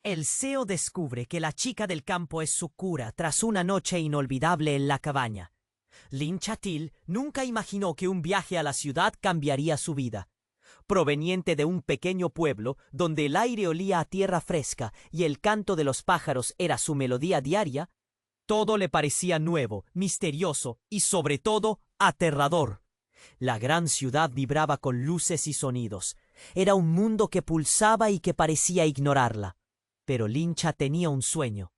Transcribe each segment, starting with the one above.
El CEO descubre que la chica del campo es su cura tras una noche inolvidable en la cabaña. Lin Chatil nunca imaginó que un viaje a la ciudad cambiaría su vida. Proveniente de un pequeño pueblo donde el aire olía a tierra fresca y el canto de los pájaros era su melodía diaria, todo le parecía nuevo, misterioso y, sobre todo, aterrador. La gran ciudad vibraba con luces y sonidos. Era un mundo que pulsaba y que parecía ignorarla. Pero Lincha tenía un sueño: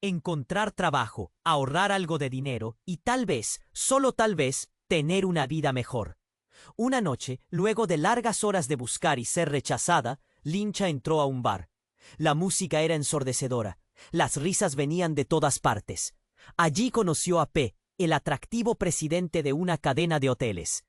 encontrar trabajo, ahorrar algo de dinero y tal vez, solo tal vez, tener una vida mejor. Una noche, luego de largas horas de buscar y ser rechazada, Lincha entró a un bar. La música era ensordecedora. Las risas venían de todas partes. Allí conoció a P, el atractivo presidente de una cadena de hoteles.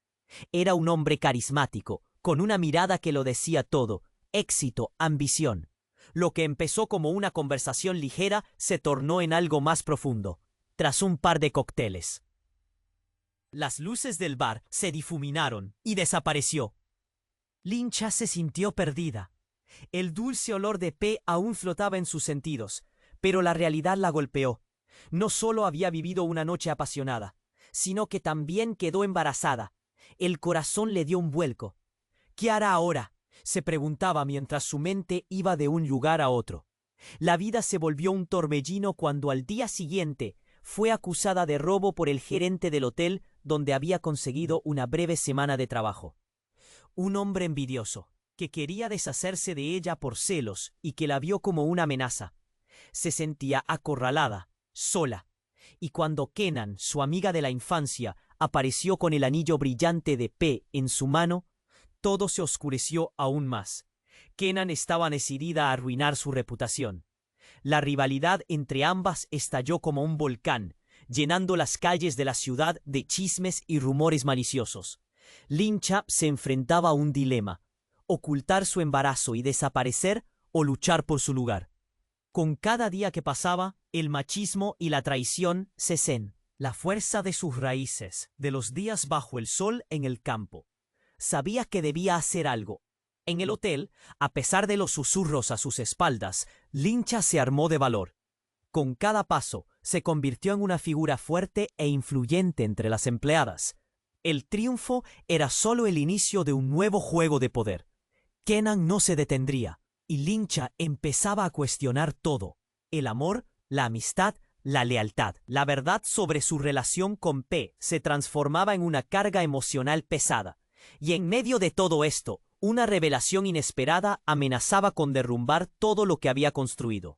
Era un hombre carismático, con una mirada que lo decía todo: éxito, ambición. Lo que empezó como una conversación ligera se tornó en algo más profundo, tras un par de cócteles. Las luces del bar se difuminaron y desapareció. Lincha se sintió perdida. El dulce olor de P aún flotaba en sus sentidos, pero la realidad la golpeó. No solo había vivido una noche apasionada, sino que también quedó embarazada. El corazón le dio un vuelco. ¿Qué hará ahora?, se preguntaba mientras su mente iba de un lugar a otro. La vida se volvió un torbellino cuando al día siguiente fue acusada de robo por el gerente del hotel donde había conseguido una breve semana de trabajo. Un hombre envidioso, que quería deshacerse de ella por celos y que la vio como una amenaza. Se sentía acorralada, sola, y cuando Kenan, su amiga de la infancia, apareció con el anillo brillante de P en su mano, todo se oscureció aún más. Kenan estaba decidida a arruinar su reputación. La rivalidad entre ambas estalló como un volcán, llenando las calles de la ciudad de chismes y rumores maliciosos. Lincha se enfrentaba a un dilema: ocultar su embarazo y desaparecer o luchar por su lugar. Con cada día que pasaba, el machismo y la traición cesen. La fuerza de sus raíces, de los días bajo el sol en el campo. Sabía que debía hacer algo. En el hotel, a pesar de los susurros a sus espaldas, Lincha se armó de valor. Con cada paso, se convirtió en una figura fuerte e influyente entre las empleadas. El triunfo era solo el inicio de un nuevo juego de poder. Kenan no se detendría, y Lincha empezaba a cuestionar todo: el amor, la amistad, la lealtad. La verdad sobre su relación con P se transformaba en una carga emocional pesada. Y en medio de todo esto, una revelación inesperada amenazaba con derrumbar todo lo que había construido.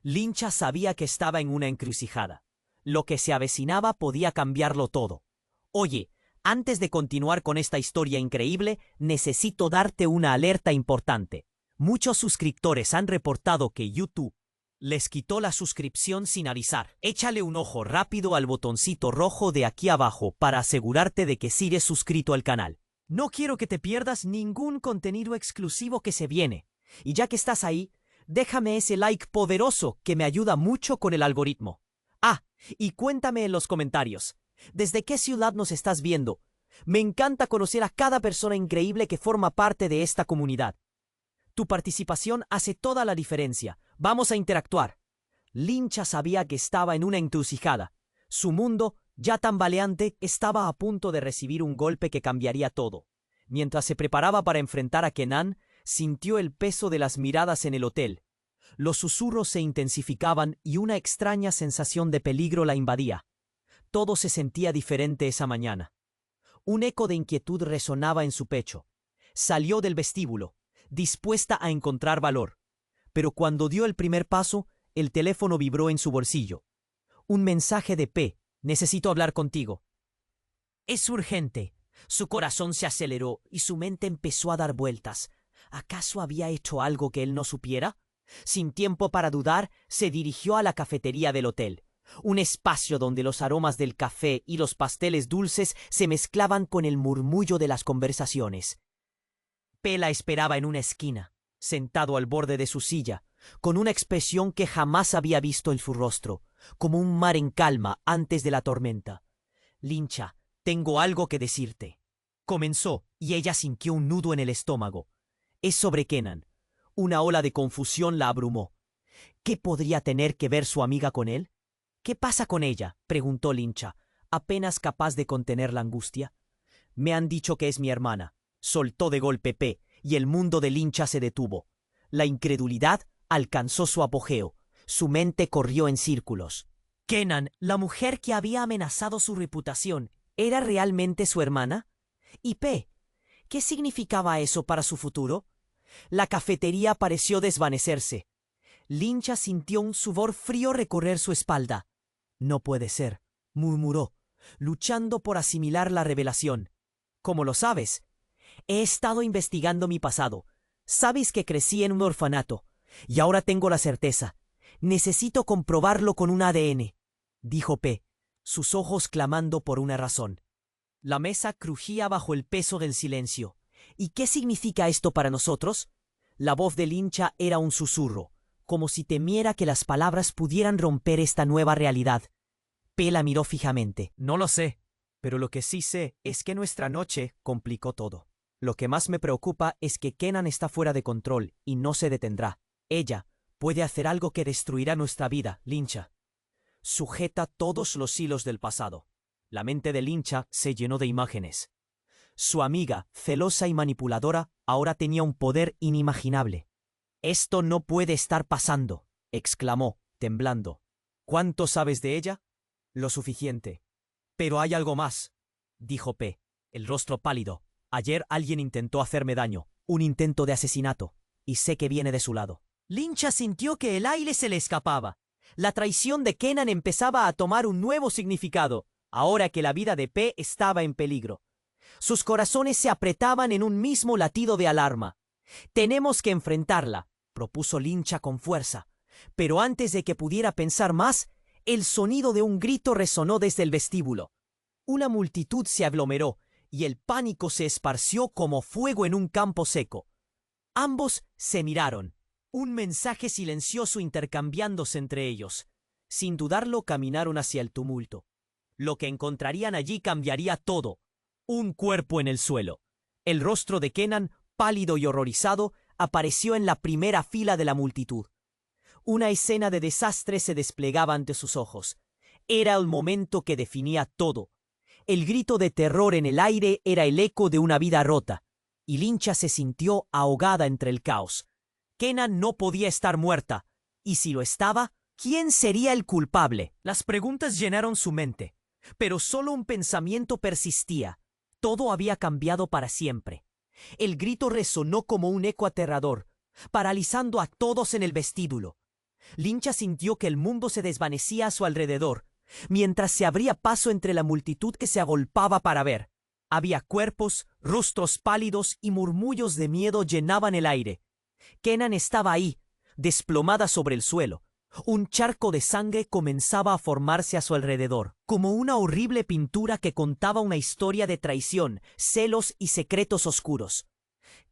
Lincha sabía que estaba en una encrucijada. Lo que se avecinaba podía cambiarlo todo. Oye, antes de continuar con esta historia increíble, necesito darte una alerta importante. Muchos suscriptores han reportado que YouTube les quitó la suscripción sin avisar. Échale un ojo rápido al botoncito rojo de aquí abajo para asegurarte de que sigues suscrito al canal. No quiero que te pierdas ningún contenido exclusivo que se viene. Y ya que estás ahí, déjame ese like poderoso que me ayuda mucho con el algoritmo. Ah, y cuéntame en los comentarios, ¿desde qué ciudad nos estás viendo? Me encanta conocer a cada persona increíble que forma parte de esta comunidad. Tu participación hace toda la diferencia. Vamos a interactuar. Lincha sabía que estaba en una encrucijada. Su mundo, ya tambaleante, estaba a punto de recibir un golpe que cambiaría todo. Mientras se preparaba para enfrentar a Kenan, sintió el peso de las miradas en el hotel. Los susurros se intensificaban y una extraña sensación de peligro la invadía. Todo se sentía diferente esa mañana. Un eco de inquietud resonaba en su pecho. Salió del vestíbulo, dispuesta a encontrar valor. Pero cuando dio el primer paso, el teléfono vibró en su bolsillo. Un mensaje de P. Necesito hablar contigo. Es urgente. Su corazón se aceleró y su mente empezó a dar vueltas. ¿Acaso había hecho algo que él no supiera? Sin tiempo para dudar, se dirigió a la cafetería del hotel. Un espacio donde los aromas del café y los pasteles dulces se mezclaban con el murmullo de las conversaciones. P la esperaba en una esquina, sentado al borde de su silla, con una expresión que jamás había visto en su rostro, como un mar en calma antes de la tormenta. Lincha, tengo algo que decirte. Comenzó, y ella sintió un nudo en el estómago. Es sobre Kenan. Una ola de confusión la abrumó. ¿Qué podría tener que ver su amiga con él? ¿Qué pasa con ella?, preguntó Lincha, apenas capaz de contener la angustia. Me han dicho que es mi hermana, soltó de golpe P, y el mundo de Lincha se detuvo. La incredulidad alcanzó su apogeo. Su mente corrió en círculos. Kenan, la mujer que había amenazado su reputación, ¿era realmente su hermana? Y P, ¿qué significaba eso para su futuro? La cafetería pareció desvanecerse. Lincha sintió un sudor frío recorrer su espalda. No puede ser, murmuró, luchando por asimilar la revelación. ¿Cómo lo sabes? He estado investigando mi pasado. Sabes que crecí en un orfanato, y ahora tengo la certeza. Necesito comprobarlo con un ADN, dijo P, sus ojos clamando por una razón. La mesa crujía bajo el peso del silencio. ¿Y qué significa esto para nosotros? La voz de Lincha era un susurro, como si temiera que las palabras pudieran romper esta nueva realidad. P la miró fijamente. No lo sé, pero lo que sí sé es que nuestra noche complicó todo. Lo que más me preocupa es que Kenan está fuera de control y no se detendrá. Ella puede hacer algo que destruirá nuestra vida, Lincha. Sujeta todos los hilos del pasado. La mente de Lincha se llenó de imágenes. Su amiga, celosa y manipuladora, ahora tenía un poder inimaginable. «Esto no puede estar pasando», exclamó, temblando. «¿Cuánto sabes de ella?» «Lo suficiente». «Pero hay algo más», dijo P, el rostro pálido. «Ayer alguien intentó hacerme daño, un intento de asesinato, y sé que viene de su lado». Lincha sintió que el aire se le escapaba. La traición de Kenan empezaba a tomar un nuevo significado, ahora que la vida de P estaba en peligro. Sus corazones se apretaban en un mismo latido de alarma. «Tenemos que enfrentarla», propuso Lincha con fuerza. Pero antes de que pudiera pensar más, el sonido de un grito resonó desde el vestíbulo. Una multitud se aglomeró, y el pánico se esparció como fuego en un campo seco. Ambos se miraron, un mensaje silencioso intercambiándose entre ellos. Sin dudarlo, caminaron hacia el tumulto. Lo que encontrarían allí cambiaría todo. Un cuerpo en el suelo. El rostro de Kenan, pálido y horrorizado, apareció en la primera fila de la multitud. Una escena de desastre se desplegaba ante sus ojos. Era el momento que definía todo. El grito de terror en el aire era el eco de una vida rota, y Lincha se sintió ahogada entre el caos. Kenan no podía estar muerta, y si lo estaba, ¿quién sería el culpable? Las preguntas llenaron su mente, pero solo un pensamiento persistía. Todo había cambiado para siempre. El grito resonó como un eco aterrador, paralizando a todos en el vestíbulo. Lincha sintió que el mundo se desvanecía a su alrededor, mientras se abría paso entre la multitud que se agolpaba para ver. Había cuerpos, rostros pálidos y murmullos de miedo llenaban el aire. Kenan estaba ahí, desplomada sobre el suelo. Un charco de sangre comenzaba a formarse a su alrededor, como una horrible pintura que contaba una historia de traición, celos y secretos oscuros.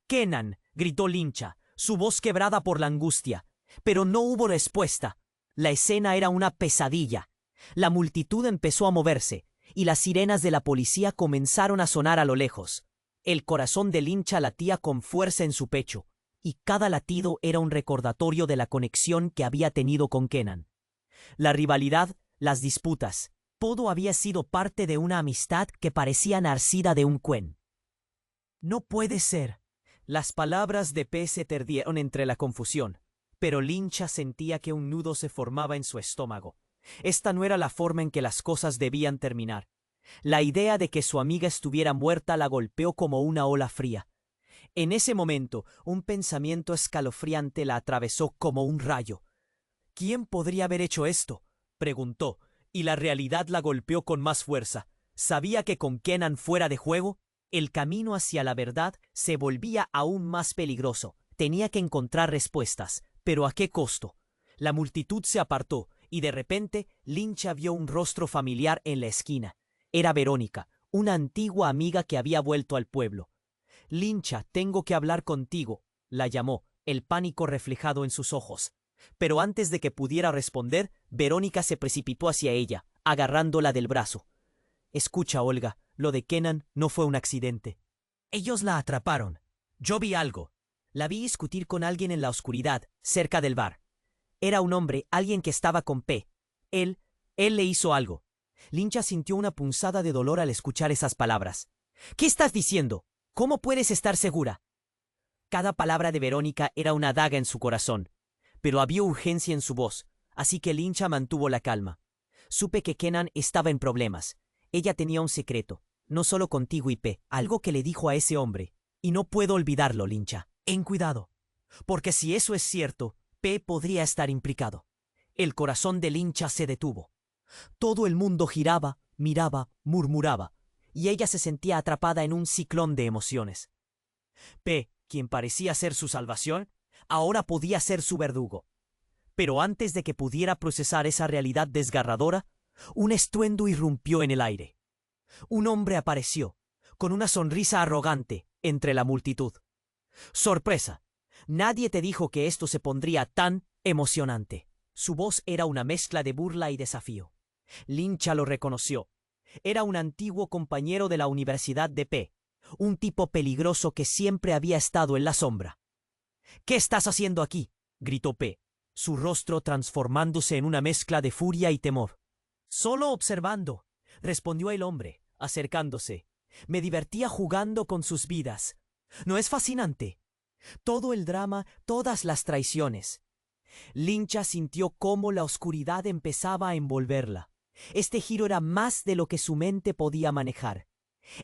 «Kenan», gritó Lincha, su voz quebrada por la angustia, pero no hubo respuesta. La escena era una pesadilla. La multitud empezó a moverse, y las sirenas de la policía comenzaron a sonar a lo lejos. El corazón de Lincha latía con fuerza en su pecho, y cada latido era un recordatorio de la conexión que había tenido con Kenan. La rivalidad, las disputas, todo había sido parte de una amistad que parecía nacida de un cuen. «No puede ser». Las palabras de P se perdieron entre la confusión, pero Lincha sentía que un nudo se formaba en su estómago. Esta no era la forma en que las cosas debían terminar. La idea de que su amiga estuviera muerta la golpeó como una ola fría. En ese momento, un pensamiento escalofriante la atravesó como un rayo. «¿Quién podría haber hecho esto?», preguntó, y la realidad la golpeó con más fuerza. Sabía que con Kenan fuera de juego, el camino hacia la verdad se volvía aún más peligroso. Tenía que encontrar respuestas, pero ¿a qué costo? La multitud se apartó, y de repente Lincha vio un rostro familiar en la esquina. Era Verónica, una antigua amiga que había vuelto al pueblo. «Lincha, tengo que hablar contigo», la llamó, el pánico reflejado en sus ojos. Pero antes de que pudiera responder, Verónica se precipitó hacia ella, agarrándola del brazo. «Escucha, Olga, lo de Kenan no fue un accidente. Ellos la atraparon. Yo vi algo. La vi discutir con alguien en la oscuridad, cerca del bar. Era un hombre, alguien que estaba con P. Él le hizo algo. Lincha sintió una punzada de dolor al escuchar esas palabras. ¿Qué estás diciendo? ¿Cómo puedes estar segura? Cada palabra de Verónica era una daga en su corazón, pero había urgencia en su voz, así que Lincha mantuvo la calma. Supe que Kenan estaba en problemas. Ella tenía un secreto, no solo contigo y P, algo que le dijo a ese hombre. Y no puedo olvidarlo, Lincha. Ten cuidado, porque si eso es cierto, P podría estar implicado. El corazón de Lincha se detuvo. Todo el mundo giraba, miraba, murmuraba, y ella se sentía atrapada en un ciclón de emociones. P, quien parecía ser su salvación, ahora podía ser su verdugo. Pero antes de que pudiera procesar esa realidad desgarradora, un estruendo irrumpió en el aire. Un hombre apareció, con una sonrisa arrogante, entre la multitud. ¡Sorpresa! Nadie te dijo que esto se pondría tan emocionante. Su voz era una mezcla de burla y desafío. Lincha lo reconoció. Era un antiguo compañero de la Universidad de P, un tipo peligroso que siempre había estado en la sombra. ¿Qué estás haciendo aquí?, gritó P, su rostro transformándose en una mezcla de furia y temor. Solo observando, respondió el hombre, acercándose. Me divertía jugando con sus vidas. ¿No es fascinante? Todo el drama, todas las traiciones. Lincha sintió cómo la oscuridad empezaba a envolverla. Este giro era más de lo que su mente podía manejar.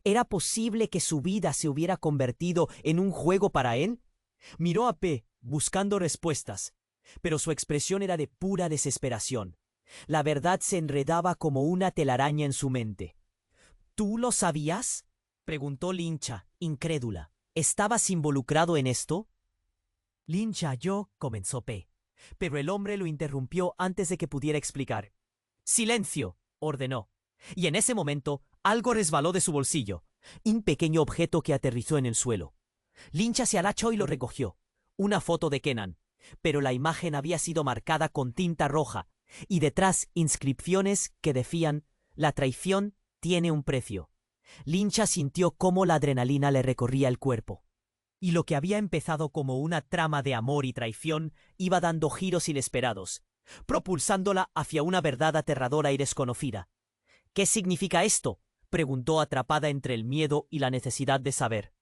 ¿Era posible que su vida se hubiera convertido en un juego para él? Miró a P, buscando respuestas, pero su expresión era de pura desesperación. La verdad se enredaba como una telaraña en su mente. ¿Tú lo sabías?, preguntó Lincha, incrédula. ¿Estabas involucrado en esto? Lincha, comenzó P, pero el hombre lo interrumpió antes de que pudiera explicar. ¡Silencio!, ordenó. Y en ese momento, algo resbaló de su bolsillo, un pequeño objeto que aterrizó en el suelo. Lincha se agachó y lo recogió. Una foto de Kenan, pero la imagen había sido marcada con tinta roja, y detrás inscripciones que decían: la traición tiene un precio. Lincha sintió cómo la adrenalina le recorría el cuerpo. Y lo que había empezado como una trama de amor y traición iba dando giros inesperados, propulsándola hacia una verdad aterradora y desconocida. ¿Qué significa esto?, preguntó atrapada entre el miedo y la necesidad de saber.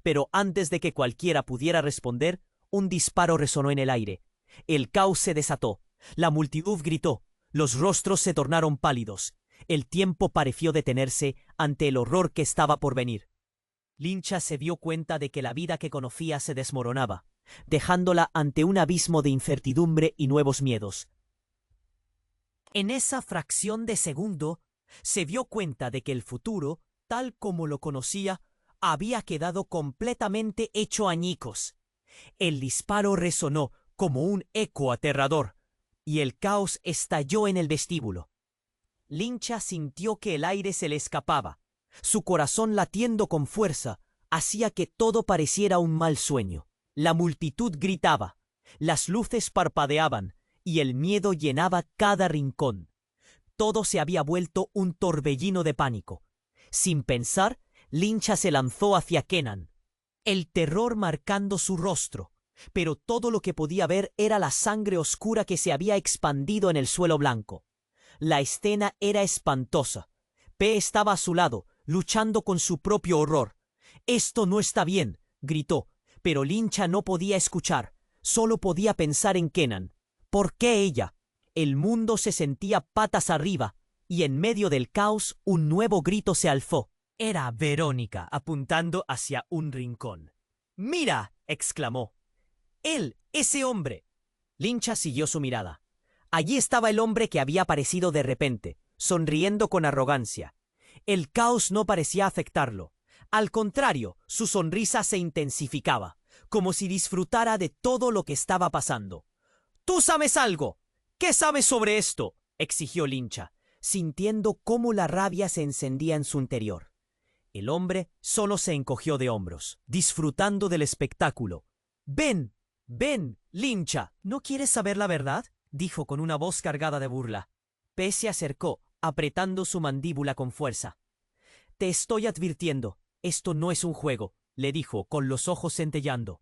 Pero antes de que cualquiera pudiera responder, un disparo resonó en el aire. El caos se desató. La multitud gritó. Los rostros se tornaron pálidos. El tiempo pareció detenerse ante el horror que estaba por venir. Lincha se dio cuenta de que la vida que conocía se desmoronaba, dejándola ante un abismo de incertidumbre y nuevos miedos. En esa fracción de segundo, se dio cuenta de que el futuro, tal como lo conocía, había quedado completamente hecho añicos. El disparo resonó como un eco aterrador, y el caos estalló en el vestíbulo. Lincha sintió que el aire se le escapaba. Su corazón, latiendo con fuerza, hacía que todo pareciera un mal sueño. La multitud gritaba, las luces parpadeaban, y el miedo llenaba cada rincón. Todo se había vuelto un torbellino de pánico. Sin pensar, Lincha se lanzó hacia Kenan, el terror marcando su rostro, pero todo lo que podía ver era la sangre oscura que se había expandido en el suelo blanco. La escena era espantosa. P estaba a su lado, luchando con su propio horror. «Esto no está bien», gritó, pero Lincha no podía escuchar, solo podía pensar en Kenan. ¿Por qué ella? El mundo se sentía patas arriba, y en medio del caos un nuevo grito se alzó. Era Verónica, apuntando hacia un rincón. «¡Mira!», exclamó. «¡Él, ese hombre!». Lincha siguió su mirada. Allí estaba el hombre que había aparecido de repente, sonriendo con arrogancia. El caos no parecía afectarlo. Al contrario, su sonrisa se intensificaba, como si disfrutara de todo lo que estaba pasando. «¡Tú sabes algo! ¿Qué sabes sobre esto?», exigió Lincha, sintiendo cómo la rabia se encendía en su interior. El hombre solo se encogió de hombros, disfrutando del espectáculo. «Ven, ven, Lincha, ¿no quieres saber la verdad?», dijo con una voz cargada de burla. P se acercó, apretando su mandíbula con fuerza. «Te estoy advirtiendo, esto no es un juego», le dijo, con los ojos centelleando.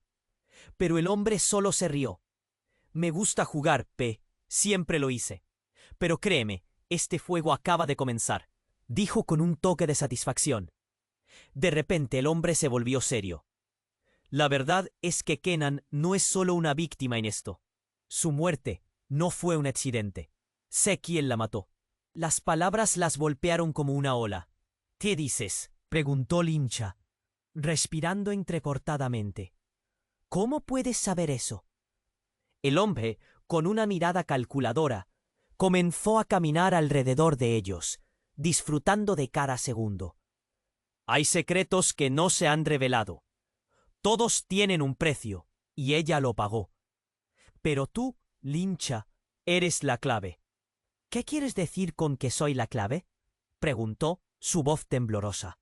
Pero el hombre solo se rió. Me gusta jugar, P. Siempre lo hice. Pero créeme, este fuego acaba de comenzar, dijo con un toque de satisfacción. De repente el hombre se volvió serio. La verdad es que Kenan no es solo una víctima en esto. Su muerte no fue un accidente. Sé quién la mató. Las palabras las golpearon como una ola. ¿Qué dices?, preguntó Lincha, respirando entrecortadamente. ¿Cómo puedes saber eso? El hombre, con una mirada calculadora, comenzó a caminar alrededor de ellos, disfrutando de cada segundo. Hay secretos que no se han revelado. Todos tienen un precio, y ella lo pagó. Pero tú, Lincha, eres la clave. ¿Qué quieres decir con que soy la clave?, preguntó, su voz temblorosa.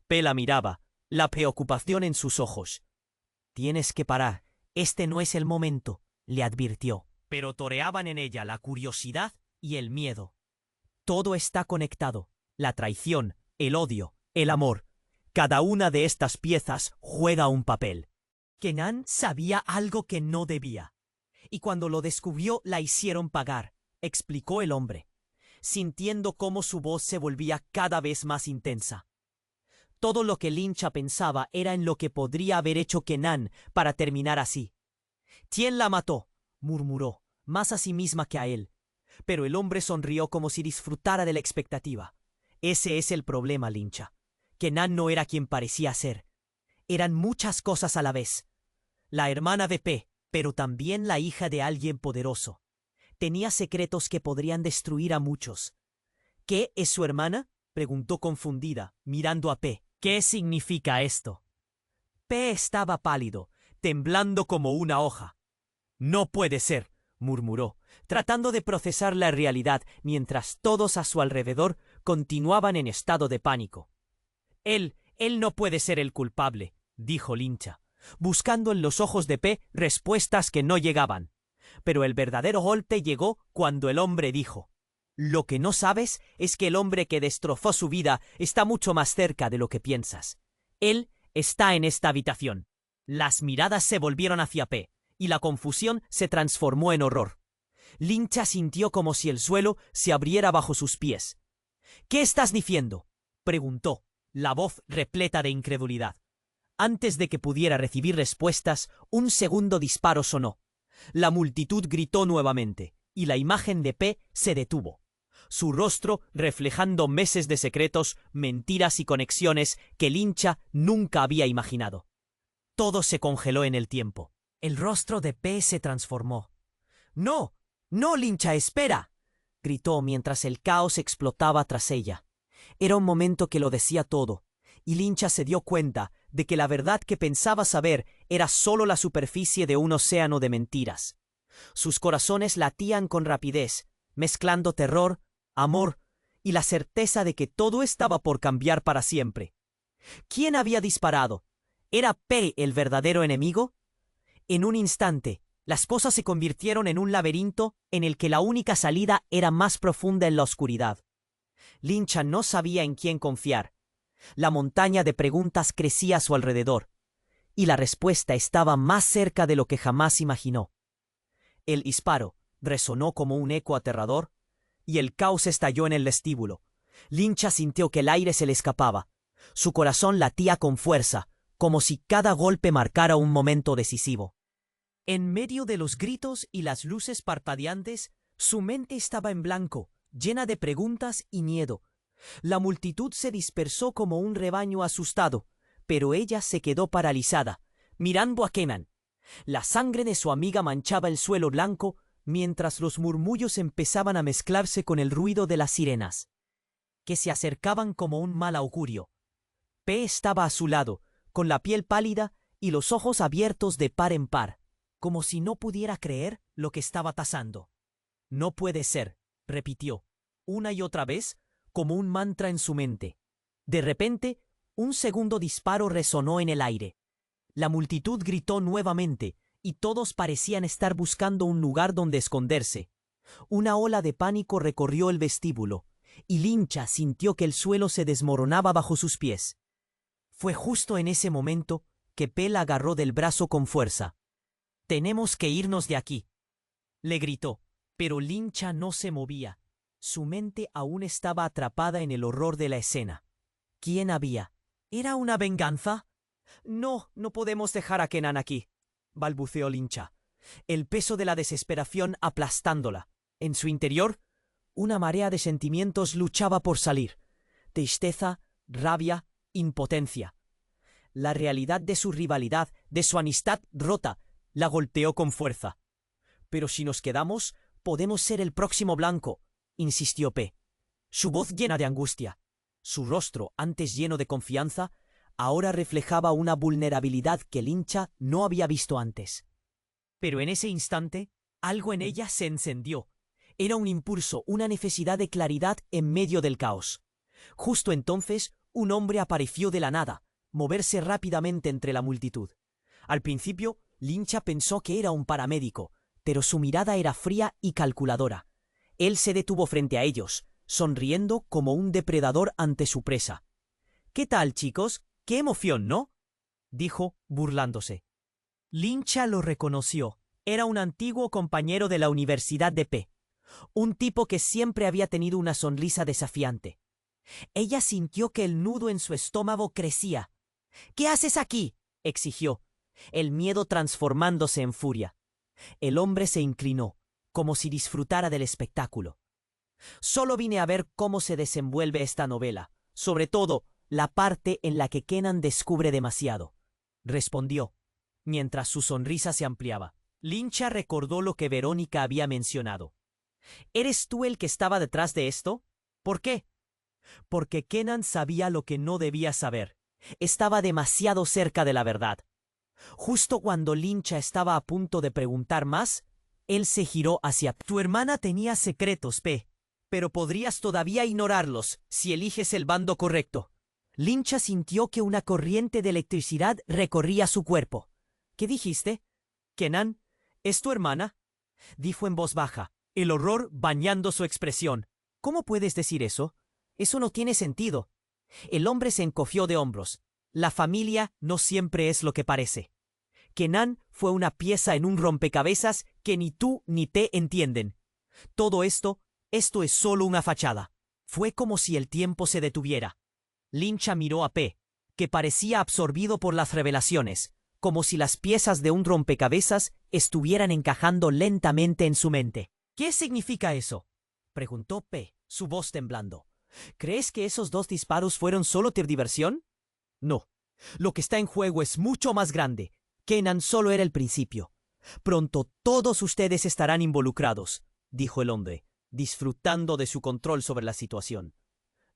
P la miraba, la preocupación en sus ojos. Tienes que parar, este no es el momento, le advirtió. Pero toreaban en ella la curiosidad y el miedo. Todo está conectado, la traición, el odio, el amor. Cada una de estas piezas juega un papel. Kenan sabía algo que no debía, y cuando lo descubrió la hicieron pagar, explicó el hombre, sintiendo cómo su voz se volvía cada vez más intensa. Todo lo que Lincha pensaba era en lo que podría haber hecho Kenan para terminar así. ¿Quién la mató?, murmuró, más a sí misma que a él. Pero el hombre sonrió como si disfrutara de la expectativa. Ese es el problema, Lincha. Kenan no era quien parecía ser. Eran muchas cosas a la vez. La hermana de P, pero también la hija de alguien poderoso. Tenía secretos que podrían destruir a muchos. ¿Qué es su hermana?, preguntó confundida, mirando a P. ¿Qué significa esto? P estaba pálido, temblando como una hoja. No puede ser, murmuró, tratando de procesar la realidad mientras todos a su alrededor continuaban en estado de pánico. Él no puede ser el culpable, dijo Lincha, buscando en los ojos de P respuestas que no llegaban. Pero el verdadero golpe llegó cuando el hombre dijo: lo que no sabes es que el hombre que destrozó su vida está mucho más cerca de lo que piensas. Él está en esta habitación. Las miradas se volvieron hacia P, y la confusión se transformó en horror. Lincha sintió como si el suelo se abriera bajo sus pies. ¿Qué estás diciendo?, preguntó, la voz repleta de incredulidad. Antes de que pudiera recibir respuestas, un segundo disparo sonó. La multitud gritó nuevamente, y la imagen de P se detuvo. Su rostro reflejando meses de secretos, mentiras y conexiones que Lincha nunca había imaginado. Todo se congeló en el tiempo. El rostro de P se transformó. ¡No! ¡No, Lincha, espera!, gritó mientras el caos explotaba tras ella. Era un momento que lo decía todo, y Lincha se dio cuenta de que la verdad que pensaba saber era solo la superficie de un océano de mentiras. Sus corazones latían con rapidez, mezclando terror, amor y la certeza de que todo estaba por cambiar para siempre. ¿Quién había disparado? ¿Era P el verdadero enemigo? En un instante, las cosas se convirtieron en un laberinto en el que la única salida era más profunda en la oscuridad. Lincha no sabía en quién confiar. La montaña de preguntas crecía a su alrededor, y la respuesta estaba más cerca de lo que jamás imaginó. El disparo resonó como un eco aterrador, y el caos estalló en el vestíbulo. Lincha sintió que el aire se le escapaba. Su corazón latía con fuerza, como si cada golpe marcara un momento decisivo. En medio de los gritos y las luces parpadeantes, su mente estaba en blanco, llena de preguntas y miedo. La multitud se dispersó como un rebaño asustado, pero ella se quedó paralizada, mirando a Kenan. La sangre de su amiga manchaba el suelo blanco, mientras los murmullos empezaban a mezclarse con el ruido de las sirenas, que se acercaban como un mal augurio. P estaba a su lado, con la piel pálida y los ojos abiertos de par en par, como si no pudiera creer lo que estaba pasando. No puede ser, repitió, una y otra vez, como un mantra en su mente. De repente, un segundo disparo resonó en el aire. La multitud gritó nuevamente, y todos parecían estar buscando un lugar donde esconderse. Una ola de pánico recorrió el vestíbulo, y Lincha sintió que el suelo se desmoronaba bajo sus pies. Fue justo en ese momento que P la agarró del brazo con fuerza. «Tenemos que irnos de aquí», le gritó. Pero Lincha no se movía. Su mente aún estaba atrapada en el horror de la escena. ¿Quién había? ¿Era una venganza? No, no podemos dejar a Kenan aquí, balbuceó Lincha, el peso de la desesperación aplastándola. En su interior, una marea de sentimientos luchaba por salir. Tristeza, rabia, impotencia. La realidad de su rivalidad, de su amistad rota, la golpeó con fuerza. Pero si nos quedamos, podemos ser el próximo blanco, insistió P. Su voz llena de angustia. Su rostro, antes lleno de confianza, ahora reflejaba una vulnerabilidad que Lincha no había visto antes. Pero en ese instante, algo en ella se encendió. Era un impulso, una necesidad de claridad en medio del caos. Justo entonces, un hombre apareció de la nada, moverse rápidamente entre la multitud. Al principio, Lincha pensó que era un paramédico, pero su mirada era fría y calculadora. Él se detuvo frente a ellos, sonriendo como un depredador ante su presa. «¿Qué tal, chicos? ¡Qué emoción!, ¿no?», dijo, burlándose. Lincha lo reconoció. Era un antiguo compañero de la Universidad de P. Un tipo que siempre había tenido una sonrisa desafiante. Ella sintió que el nudo en su estómago crecía. «¿Qué haces aquí?», exigió, el miedo transformándose en furia. El hombre se inclinó, como si disfrutara del espectáculo. «Solo vine a ver cómo se desenvuelve esta novela, sobre todo la parte en la que Kenan descubre demasiado», respondió, mientras su sonrisa se ampliaba. Lincha recordó lo que Verónica había mencionado. «¿Eres tú el que estaba detrás de esto? ¿Por qué?». Porque Kenan sabía lo que no debía saber. Estaba demasiado cerca de la verdad. Justo cuando Lincha estaba a punto de preguntar más, él se giró hacia P. «Tu hermana tenía secretos, P, pero podrías todavía ignorarlos si eliges el bando correcto». Lincha sintió que una corriente de electricidad recorría su cuerpo. «¿Qué dijiste? Kenan, ¿es tu hermana?», dijo en voz baja, el horror bañando su expresión. «¿Cómo puedes decir eso? Eso no tiene sentido». El hombre se encogió de hombros. La familia no siempre es lo que parece. Kenan fue una pieza en un rompecabezas que ni tú ni T entienden. Todo esto es solo una fachada. Fue como si el tiempo se detuviera. Lincha miró a P, que parecía absorbido por las revelaciones, como si las piezas de un rompecabezas estuvieran encajando lentamente en su mente. «¿Qué significa eso?», preguntó P, su voz temblando. «¿Crees que esos 2 disparos fueron solo diversión? No. Lo que está en juego es mucho más grande. Kenan solo era el principio. Pronto todos ustedes estarán involucrados», dijo el hombre, disfrutando de su control sobre la situación.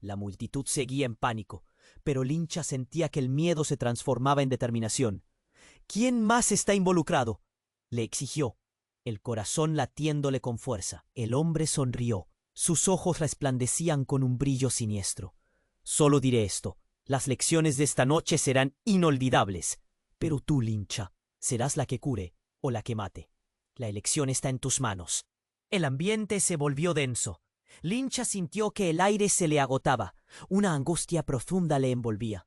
La multitud seguía en pánico, pero Lincha sentía que el miedo se transformaba en determinación. «¿Quién más está involucrado?», le exigió, el corazón latiéndole con fuerza. El hombre sonrió. Sus ojos resplandecían con un brillo siniestro. «Solo diré esto. Las lecciones de esta noche serán inolvidables. Pero tú, Lincha, serás la que cure o la que mate. La elección está en tus manos». El ambiente se volvió denso. Lincha sintió que el aire se le agotaba. Una angustia profunda le envolvía.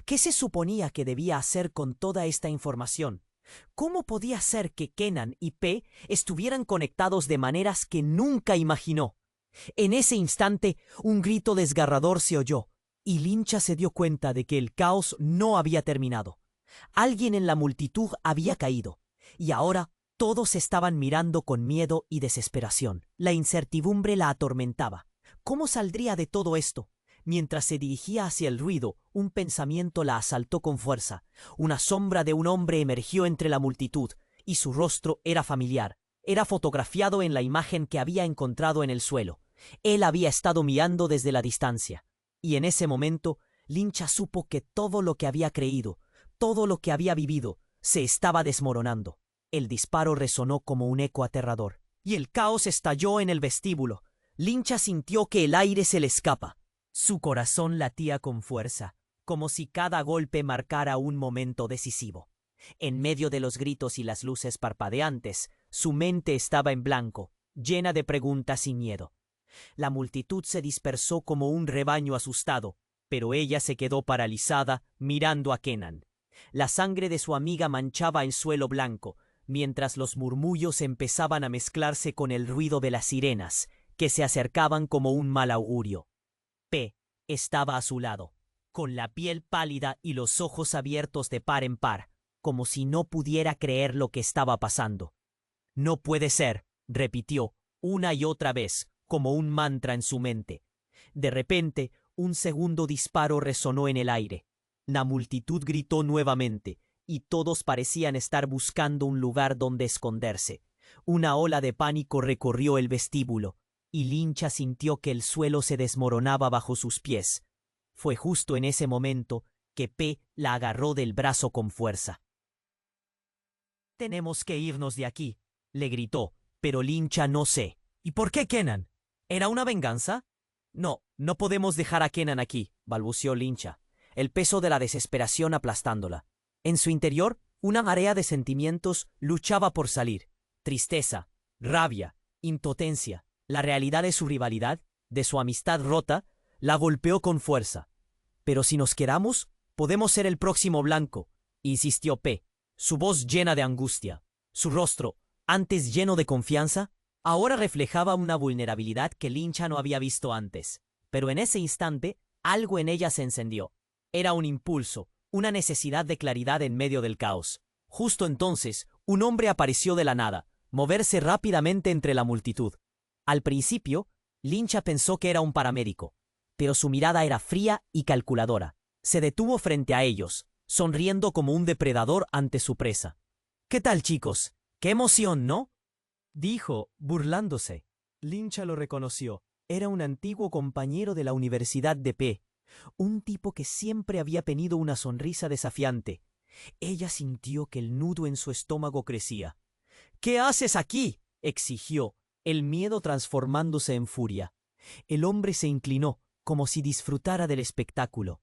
¿Qué se suponía que debía hacer con toda esta información? ¿Cómo podía ser que Kenan y P estuvieran conectados de maneras que nunca imaginó? En ese instante, un grito desgarrador se oyó, y Lincha se dio cuenta de que el caos no había terminado. Alguien en la multitud había caído, y ahora todos estaban mirando con miedo y desesperación. La incertidumbre la atormentaba. ¿Cómo saldría de todo esto? Mientras se dirigía hacia el ruido, un pensamiento la asaltó con fuerza. Una sombra de un hombre emergió entre la multitud, y su rostro era familiar. Era fotografiado en la imagen que había encontrado en el suelo. Él había estado mirando desde la distancia. Y en ese momento, Lincha supo que todo lo que había creído, todo lo que había vivido, se estaba desmoronando. El disparo resonó como un eco aterrador, y el caos estalló en el vestíbulo. Lincha sintió que el aire se le escapa. Su corazón latía con fuerza, como si cada golpe marcara un momento decisivo. En medio de los gritos y las luces parpadeantes, su mente estaba en blanco, llena de preguntas y miedo. La multitud se dispersó como un rebaño asustado, pero ella se quedó paralizada, mirando a Kenan. La sangre de su amiga manchaba el suelo blanco, mientras los murmullos empezaban a mezclarse con el ruido de las sirenas, que se acercaban como un mal augurio. P estaba a su lado, con la piel pálida y los ojos abiertos de par en par, como si no pudiera creer lo que estaba pasando. «No puede ser», repitió, una y otra vez, como un mantra en su mente. De repente, un segundo disparo resonó en el aire. La multitud gritó nuevamente, y todos parecían estar buscando un lugar donde esconderse. Una ola de pánico recorrió el vestíbulo, y Lincha sintió que el suelo se desmoronaba bajo sus pies. Fue justo en ese momento que P la agarró del brazo con fuerza. «Tenemos que irnos de aquí», le gritó, pero Lincha no sé. «¿Y por qué Kenan? ¿Era una venganza?» «No, no podemos dejar a Kenan aquí», balbuceó Lincha, el peso de la desesperación aplastándola. En su interior, una marea de sentimientos luchaba por salir. Tristeza, rabia, impotencia. La realidad de su rivalidad, de su amistad rota, la golpeó con fuerza. «Pero si nos quedamos, podemos ser el próximo blanco», insistió P, su voz llena de angustia. Su rostro, antes lleno de confianza, ahora reflejaba una vulnerabilidad que Lincha no había visto antes. Pero en ese instante, algo en ella se encendió. Era un impulso, una necesidad de claridad en medio del caos. Justo entonces, un hombre apareció de la nada, moverse rápidamente entre la multitud. Al principio, Lincha pensó que era un paramédico, pero su mirada era fría y calculadora. Se detuvo frente a ellos, sonriendo como un depredador ante su presa. «¿Qué tal, chicos? ¡Qué emoción!, ¿no?», dijo, burlándose. Lincha lo reconoció. Era un antiguo compañero de la Universidad de P, un tipo que siempre había tenido una sonrisa desafiante. Ella sintió que el nudo en su estómago crecía. «¿Qué haces aquí?», exigió, el miedo transformándose en furia. El hombre se inclinó, como si disfrutara del espectáculo.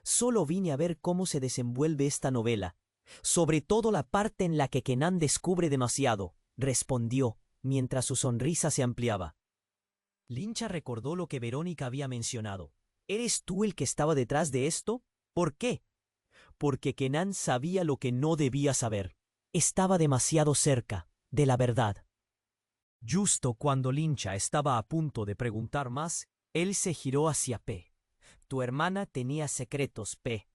«Solo vine a ver cómo se desenvuelve esta novela, sobre todo la parte en la que Kenan descubre demasiado», respondió, mientras su sonrisa se ampliaba. Lincha recordó lo que Verónica había mencionado. «¿Eres tú el que estaba detrás de esto? ¿Por qué?». Porque Kenan sabía lo que no debía saber. Estaba demasiado cerca de la verdad. Justo cuando Lincha estaba a punto de preguntar más, él se giró hacia P. «Tu hermana tenía secretos, P,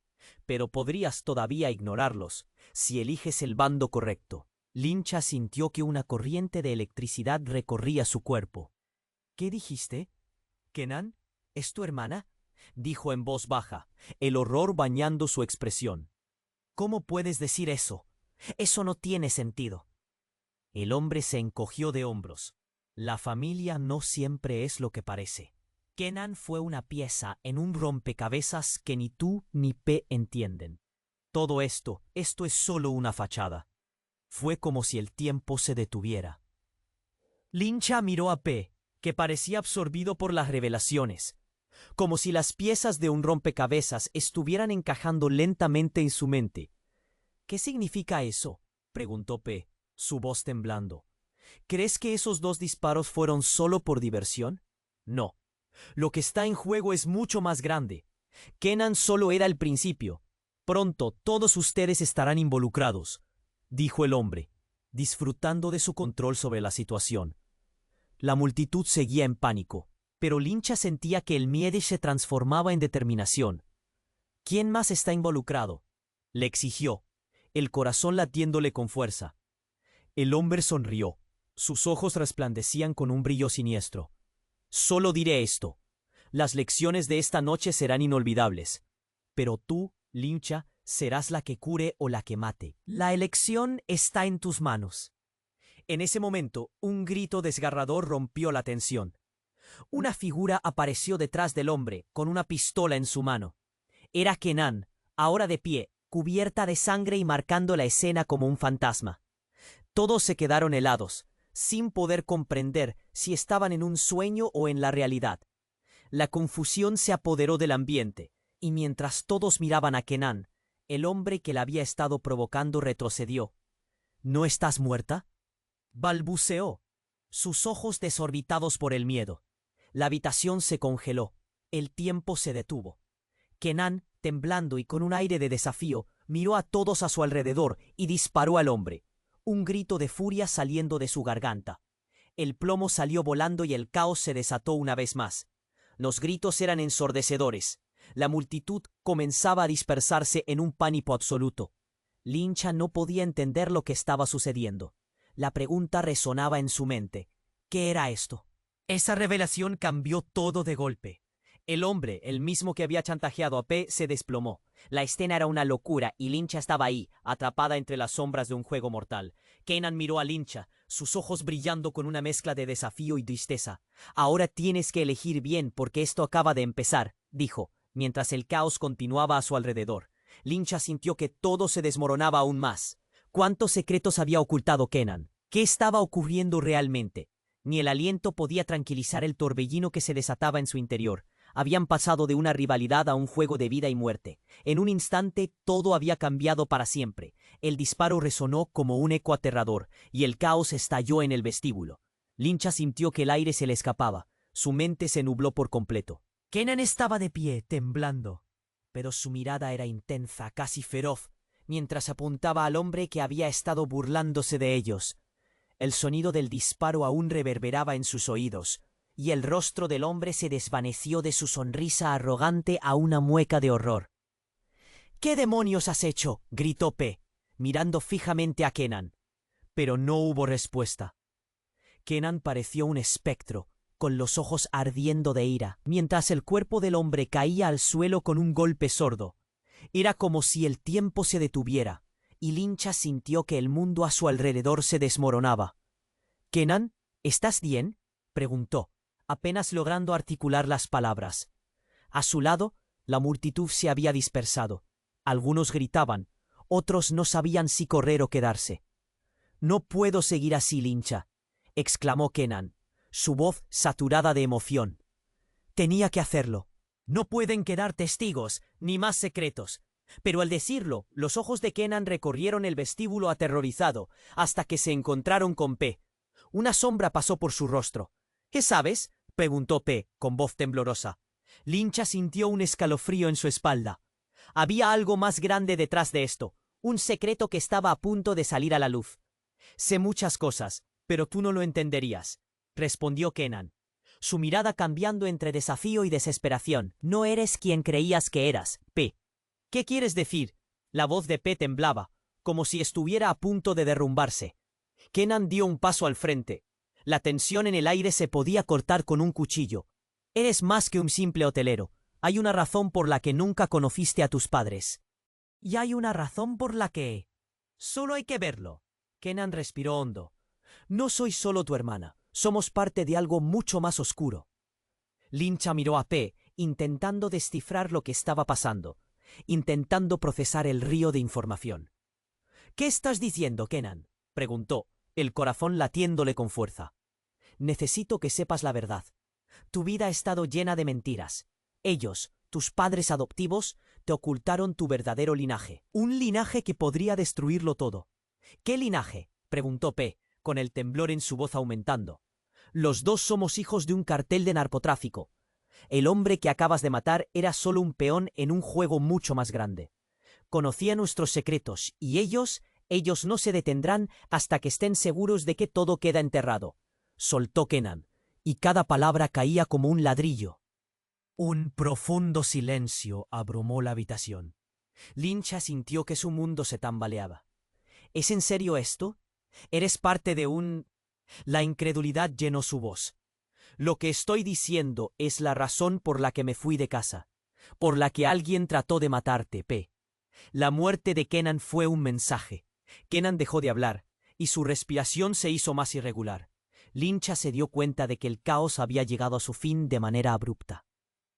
pero podrías todavía ignorarlos si eliges el bando correcto». Lincha sintió que una corriente de electricidad recorría su cuerpo. «¿Qué dijiste? ¿Kenan? ¿Es tu hermana?», dijo en voz baja, el horror bañando su expresión. «¿Cómo puedes decir eso? Eso no tiene sentido». El hombre se encogió de hombros. «La familia no siempre es lo que parece. Kenan fue una pieza en un rompecabezas que ni tú ni P entienden. Todo esto es solo una fachada». Fue como si el tiempo se detuviera. Lincha miró a P, que parecía absorbido por las revelaciones, como si las piezas de un rompecabezas estuvieran encajando lentamente en su mente. «¿Qué significa eso?», preguntó P, su voz temblando. «¿Crees que esos 2 disparos fueron solo por diversión? No. Lo que está en juego es mucho más grande. Kenan solo era el principio. Pronto todos ustedes estarán involucrados», dijo el hombre, disfrutando de su control sobre la situación. La multitud seguía en pánico, pero Lincha sentía que el miedo se transformaba en determinación. «¿Quién más está involucrado?», le exigió, el corazón latiéndole con fuerza. El hombre sonrió. Sus ojos resplandecían con un brillo siniestro. «Solo diré esto. Las lecciones de esta noche serán inolvidables. Pero tú, Lincha, serás la que cure o la que mate. La elección está en tus manos». En ese momento, un grito desgarrador rompió la tensión. Una figura apareció detrás del hombre, con una pistola en su mano. Era Kenan, ahora de pie, cubierta de sangre y marcando la escena como un fantasma. Todos se quedaron helados, sin poder comprender si estaban en un sueño o en la realidad. La confusión se apoderó del ambiente, y mientras todos miraban a Kenan, el hombre que la había estado provocando retrocedió. «¿No estás muerta?», balbuceó, sus ojos desorbitados por el miedo. La habitación se congeló. El tiempo se detuvo. Kenan, temblando y con un aire de desafío, miró a todos a su alrededor y disparó al hombre. un grito de furia saliendo de su garganta. El plomo salió volando y el caos se desató una vez más. Los gritos eran ensordecedores. La multitud comenzaba a dispersarse en un pánico absoluto. Lincha no podía entender lo que estaba sucediendo. La pregunta resonaba en su mente. ¿Qué era esto? Esa revelación cambió todo de golpe. El hombre, el mismo que había chantajeado a P, se desplomó. La escena era una locura y Lincha estaba ahí, atrapada entre las sombras de un juego mortal. Kanan miró a Lincha, sus ojos brillando con una mezcla de desafío y tristeza. «Ahora tienes que elegir bien porque esto acaba de empezar», dijo, mientras el caos continuaba a su alrededor. Lincha sintió que todo se desmoronaba aún más. ¿Cuántos secretos había ocultado Kanan? ¿Qué estaba ocurriendo realmente? Ni el aliento podía tranquilizar el torbellino que se desataba en su interior. Habían pasado de una rivalidad a un juego de vida y muerte. En un instante todo había cambiado para siempre. El disparo resonó como un eco aterrador, y el caos estalló en el vestíbulo. Lincha sintió que el aire se le escapaba. Su mente se nubló por completo. Kanan estaba de pie, temblando, pero su mirada era intensa, casi feroz, mientras apuntaba al hombre que había estado burlándose de ellos. El sonido del disparo aún reverberaba en sus oídos, y el rostro del hombre se desvaneció de su sonrisa arrogante a una mueca de horror. «¿Qué demonios has hecho?», gritó P, mirando fijamente a Kanan. Pero no hubo respuesta. Kanan pareció un espectro, con los ojos ardiendo de ira, mientras el cuerpo del hombre caía al suelo con un golpe sordo. Era como si el tiempo se detuviera, y Lincha sintió que el mundo a su alrededor se desmoronaba. «Kanan, ¿estás bien?», preguntó, apenas logrando articular las palabras. A su lado, la multitud se había dispersado. Algunos gritaban, otros no sabían si correr o quedarse. «No puedo seguir así, Lincha», exclamó Kanan, su voz saturada de emoción. «Tenía que hacerlo. No pueden quedar testigos, ni más secretos». Pero al decirlo, los ojos de Kanan recorrieron el vestíbulo aterrorizado, hasta que se encontraron con P. Una sombra pasó por su rostro. «¿Qué sabes?», preguntó P, con voz temblorosa. Lincha sintió un escalofrío en su espalda. Había algo más grande detrás de esto, un secreto que estaba a punto de salir a la luz. «Sé muchas cosas, pero tú no lo entenderías», respondió Kanan, su mirada cambiando entre desafío y desesperación. «No eres quien creías que eras, P». «¿Qué quieres decir?». La voz de P temblaba, como si estuviera a punto de derrumbarse. Kanan dio un paso al frente. La tensión en el aire se podía cortar con un cuchillo. «Eres más que un simple hotelero. Hay una razón por la que nunca conociste a tus padres». «Y hay una razón por la que...». «Solo hay que verlo». Kanan respiró hondo. «No soy solo tu hermana. Somos parte de algo mucho más oscuro». Lincha miró a P, intentando descifrar lo que estaba pasando, intentando procesar el río de información. «¿Qué estás diciendo, Kanan?», preguntó, el corazón latiéndole con fuerza. «Necesito que sepas la verdad. Tu vida ha estado llena de mentiras. Ellos, tus padres adoptivos, te ocultaron tu verdadero linaje. Un linaje que podría destruirlo todo». «¿Qué linaje?», preguntó P, con el temblor en su voz aumentando. «Los dos somos hijos de un cartel de narcotráfico. El hombre que acabas de matar era solo un peón en un juego mucho más grande. Conocía nuestros secretos y ellos no se detendrán hasta que estén seguros de que todo queda enterrado», soltó Kanan, y cada palabra caía como un ladrillo. Un profundo silencio abrumó la habitación. Lincha sintió que su mundo se tambaleaba. «¿Es en serio esto? ¿Eres parte de un...?» La incredulidad llenó su voz. «Lo que estoy diciendo es la razón por la que me fui de casa, por la que alguien trató de matarte, P». La muerte de Kanan fue un mensaje. Kanan dejó de hablar, y su respiración se hizo más irregular. Lincha se dio cuenta de que el caos había llegado a su fin de manera abrupta.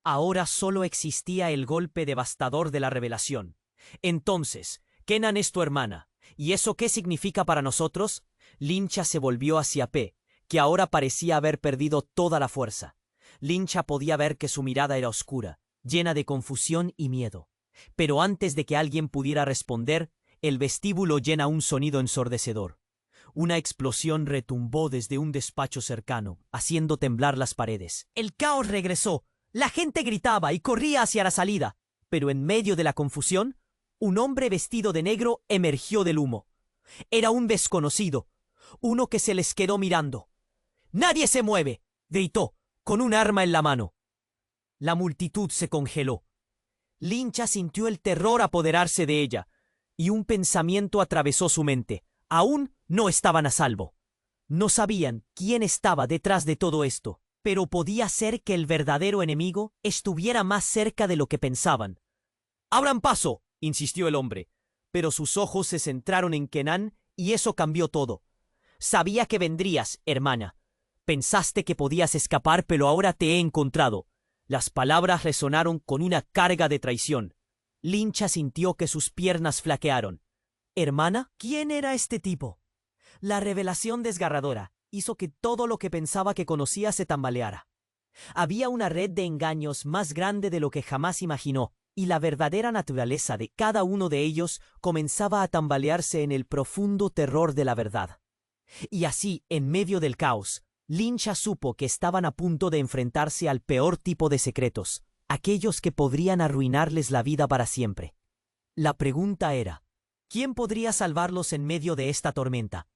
Ahora solo existía el golpe devastador de la revelación. «Entonces, Kanan es tu hermana. ¿Y eso qué significa para nosotros?». Lincha se volvió hacia P, que ahora parecía haber perdido toda la fuerza. Lincha podía ver que su mirada era oscura, llena de confusión y miedo. Pero antes de que alguien pudiera responder, el vestíbulo llena un sonido ensordecedor. Una explosión retumbó desde un despacho cercano, haciendo temblar las paredes. El caos regresó. La gente gritaba y corría hacia la salida. Pero en medio de la confusión, un hombre vestido de negro emergió del humo. Era un desconocido, uno que se les quedó mirando. «¡Nadie se mueve!», gritó, con un arma en la mano. La multitud se congeló. Lincha sintió el terror apoderarse de ella, y un pensamiento atravesó su mente. Aún no estaban a salvo. No sabían quién estaba detrás de todo esto, pero podía ser que el verdadero enemigo estuviera más cerca de lo que pensaban. «¡Abran paso!», insistió el hombre, pero sus ojos se centraron en Kenan y eso cambió todo. «Sabía que vendrías, hermana. Pensaste que podías escapar, pero ahora te he encontrado». Las palabras resonaron con una carga de traición. Lincha sintió que sus piernas flaquearon. «¿Hermana? ¿Quién era este tipo?». La revelación desgarradora hizo que todo lo que pensaba que conocía se tambaleara. Había una red de engaños más grande de lo que jamás imaginó, y la verdadera naturaleza de cada uno de ellos comenzaba a tambalearse en el profundo terror de la verdad. Y así, en medio del caos, Lincha supo que estaban a punto de enfrentarse al peor tipo de secretos, aquellos que podrían arruinarles la vida para siempre. La pregunta era, ¿quién podría salvarlos en medio de esta tormenta?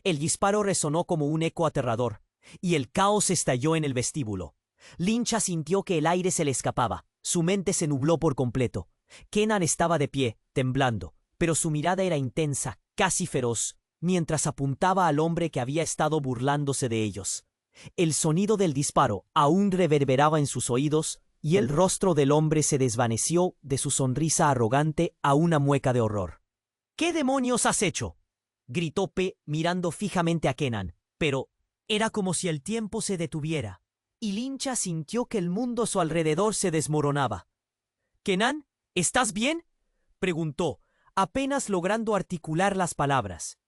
El disparo resonó como un eco aterrador, y el caos estalló en el vestíbulo. Lincha sintió que el aire se le escapaba, su mente se nubló por completo. Kenan estaba de pie, temblando, pero su mirada era intensa, casi feroz, mientras apuntaba al hombre que había estado burlándose de ellos. El sonido del disparo aún reverberaba en sus oídos, y el rostro del hombre se desvaneció de su sonrisa arrogante a una mueca de horror. «¿Qué demonios has hecho?», gritó P mirando fijamente a Kenan, pero era como si el tiempo se detuviera, y Lincha sintió que el mundo a su alrededor se desmoronaba. «Kenan, ¿estás bien?», preguntó, apenas logrando articular las palabras.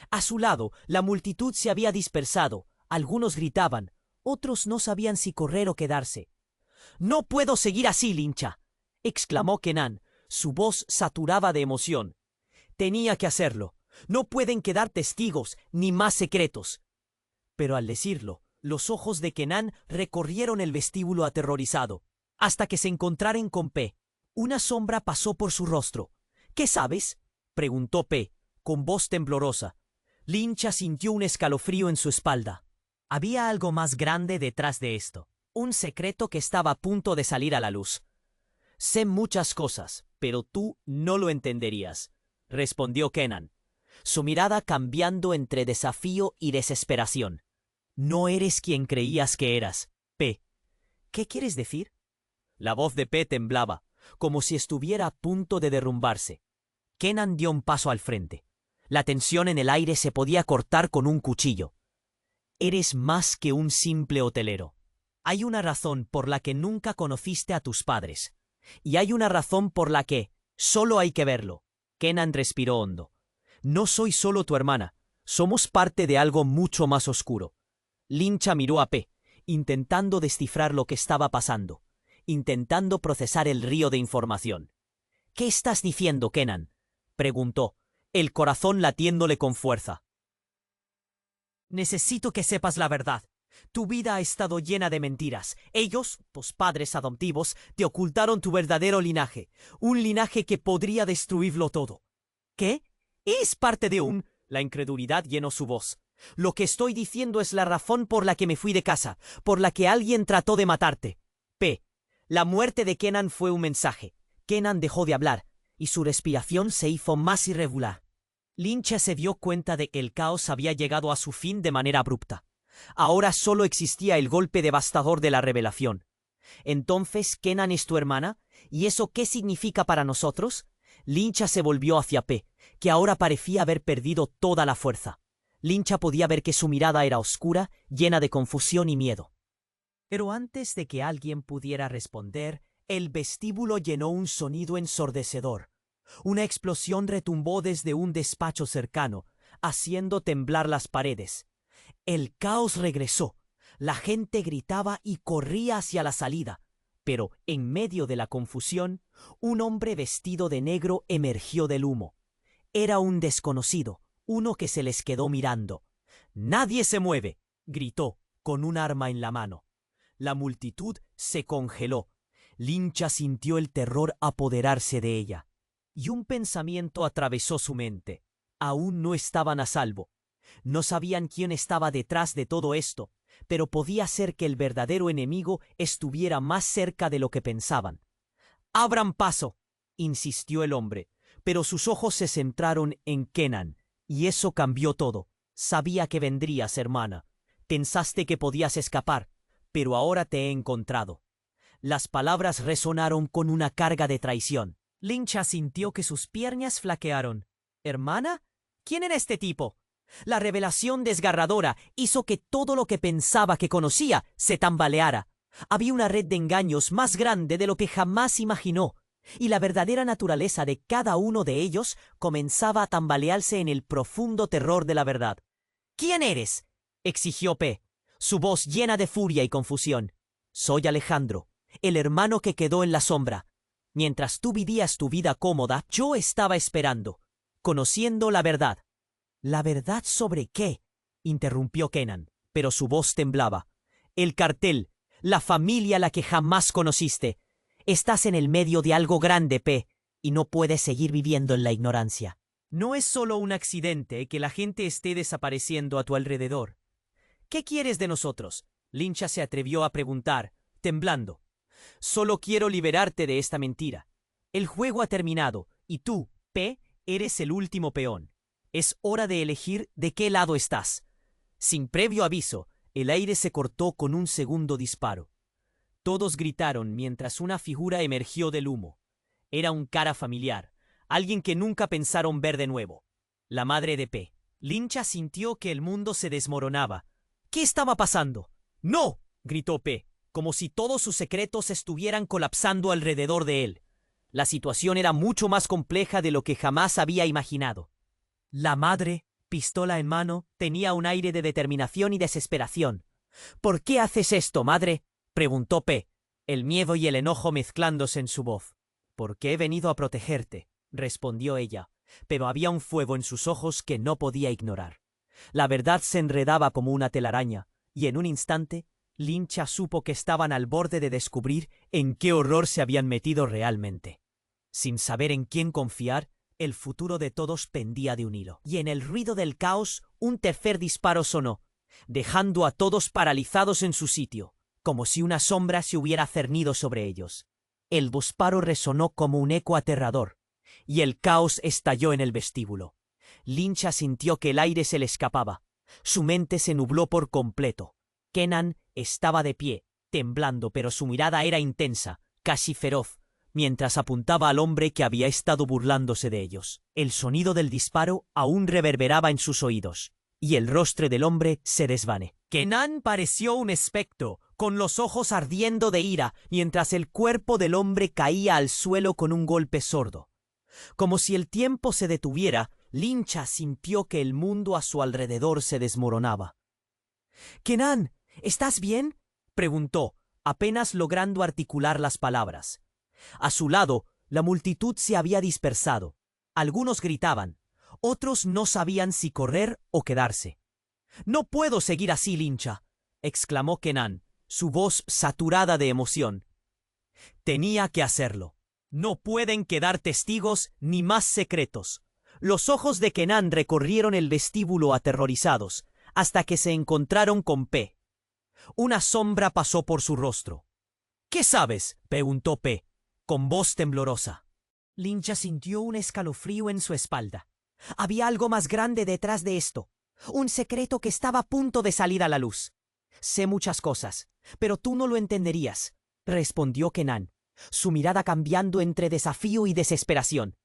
A su lado, la multitud se había dispersado. Algunos gritaban, otros no sabían si correr o quedarse. «No puedo seguir así, Lincha», exclamó Kenan. Su voz saturaba de emoción. «Tenía que hacerlo. No pueden quedar testigos ni más secretos». Pero al decirlo, los ojos de Kenan recorrieron el vestíbulo aterrorizado, hasta que se encontraron con P. Una sombra pasó por su rostro. «¿Qué sabes?», preguntó P, con voz temblorosa. Lincha sintió un escalofrío en su espalda. Había algo más grande detrás de esto, un secreto que estaba a punto de salir a la luz. «Sé muchas cosas, pero tú no lo entenderías», respondió Kenan, su mirada cambiando entre desafío y desesperación. «No eres quien creías que eras, P». «¿Qué quieres decir?». La voz de P temblaba, como si estuviera a punto de derrumbarse. Kenan dio un paso al frente. La tensión en el aire se podía cortar con un cuchillo. «Eres más que un simple hotelero. Hay una razón por la que nunca conociste a tus padres. Y hay una razón por la que solo hay que verlo». Kenan respiró hondo. «No soy solo tu hermana. Somos parte de algo mucho más oscuro». Lincha miró a P, intentando descifrar lo que estaba pasando, intentando procesar el río de información. «¿Qué estás diciendo, Kenan?», preguntó, el corazón latiéndole con fuerza. «Necesito que sepas la verdad. Tu vida ha estado llena de mentiras. Ellos, tus padres adoptivos, te ocultaron tu verdadero linaje, un linaje que podría destruirlo todo». «¿Qué? ¿Es parte de un...?» La incredulidad llenó su voz. «Lo que estoy diciendo es la razón por la que me fui de casa, por la que alguien trató de matarte». P. La muerte de Kenan fue un mensaje. Kenan dejó de hablar, y su respiración se hizo más irregular. Lincha se dio cuenta de que el caos había llegado a su fin de manera abrupta. Ahora solo existía el golpe devastador de la revelación. «¿Entonces Kenan es tu hermana? ¿Y eso qué significa para nosotros?». Lincha se volvió hacia P, que ahora parecía haber perdido toda la fuerza. Lincha podía ver que su mirada era oscura, llena de confusión y miedo. Pero antes de que alguien pudiera responder, el vestíbulo llenó un sonido ensordecedor. Una explosión retumbó desde un despacho cercano, haciendo temblar las paredes. El caos regresó. La gente gritaba y corría hacia la salida. Pero, en medio de la confusión, un hombre vestido de negro emergió del humo. Era un desconocido, uno que se les quedó mirando. «¡Nadie se mueve!», gritó, con un arma en la mano. La multitud se congeló. Lincha sintió el terror apoderarse de ella. Y un pensamiento atravesó su mente. Aún no estaban a salvo. No sabían quién estaba detrás de todo esto, pero podía ser que el verdadero enemigo estuviera más cerca de lo que pensaban. «Abran paso», insistió el hombre, pero sus ojos se centraron en Kenan, y eso cambió todo. Sabía que vendrías, hermana. Pensaste que podías escapar, pero ahora te he encontrado. Las palabras resonaron con una carga de traición. Lincha sintió que sus piernas flaquearon. ¿Hermana? ¿Quién era este tipo? La revelación desgarradora hizo que todo lo que pensaba que conocía se tambaleara. Había una red de engaños más grande de lo que jamás imaginó, y la verdadera naturaleza de cada uno de ellos comenzaba a tambalearse en el profundo terror de la verdad. «¿Quién eres?», exigió P, su voz llena de furia y confusión. «Soy Alejandro, el hermano que quedó en la sombra. Mientras tú vivías tu vida cómoda, yo estaba esperando, conociendo la verdad». «¿La verdad sobre qué?», interrumpió Kenan, pero su voz temblaba. «El cartel, la familia a la que jamás conociste. Estás en el medio de algo grande, P, y no puedes seguir viviendo en la ignorancia. No es solo un accidente que la gente esté desapareciendo a tu alrededor. ¿Qué quieres de nosotros?», Lincha se atrevió a preguntar, temblando. «Solo quiero liberarte de esta mentira. El juego ha terminado, y tú, P, eres el último peón. Es hora de elegir de qué lado estás». Sin previo aviso, el aire se cortó con un segundo disparo. Todos gritaron mientras una figura emergió del humo. Era un cara familiar, alguien que nunca pensaron ver de nuevo. La madre de P. Lincha sintió que el mundo se desmoronaba. ¿Qué estaba pasando? «¡No!», gritó P, como si todos sus secretos estuvieran colapsando alrededor de él. La situación era mucho más compleja de lo que jamás había imaginado. La madre, pistola en mano, tenía un aire de determinación y desesperación. «¿Por qué haces esto, madre?», preguntó P, el miedo y el enojo mezclándose en su voz. «Porque he venido a protegerte», respondió ella, pero había un fuego en sus ojos que no podía ignorar. La verdad se enredaba como una telaraña, y en un instante, Lincha supo que estaban al borde de descubrir en qué horror se habían metido realmente. Sin saber en quién confiar, el futuro de todos pendía de un hilo. Y en el ruido del caos, un tercer disparo sonó, dejando a todos paralizados en su sitio, como si una sombra se hubiera cernido sobre ellos. El disparo resonó como un eco aterrador, y el caos estalló en el vestíbulo. Lincha sintió que el aire se le escapaba. Su mente se nubló por completo. Kenan estaba de pie, temblando, pero su mirada era intensa, casi feroz, mientras apuntaba al hombre que había estado burlándose de ellos. El sonido del disparo aún reverberaba en sus oídos, y el rostro del hombre se desvane. Kenan pareció un espectro, con los ojos ardiendo de ira, mientras el cuerpo del hombre caía al suelo con un golpe sordo. Como si el tiempo se detuviera, Lincha sintió que el mundo a su alrededor se desmoronaba. «Kenan, ¿estás bien?», preguntó, apenas logrando articular las palabras. A su lado, la multitud se había dispersado. Algunos gritaban, otros no sabían si correr o quedarse. «No puedo seguir así, Lincha», exclamó Kenan, su voz saturada de emoción. Tenía que hacerlo. No pueden quedar testigos ni más secretos. Los ojos de Kenan recorrieron el vestíbulo aterrorizados, hasta que se encontraron con P. Una sombra pasó por su rostro. «¿Qué sabes?», preguntó P, con voz temblorosa. Lincha sintió un escalofrío en su espalda. Había algo más grande detrás de esto, un secreto que estaba a punto de salir a la luz. «Sé muchas cosas, pero tú no lo entenderías», respondió Kenan, su mirada cambiando entre desafío y desesperación.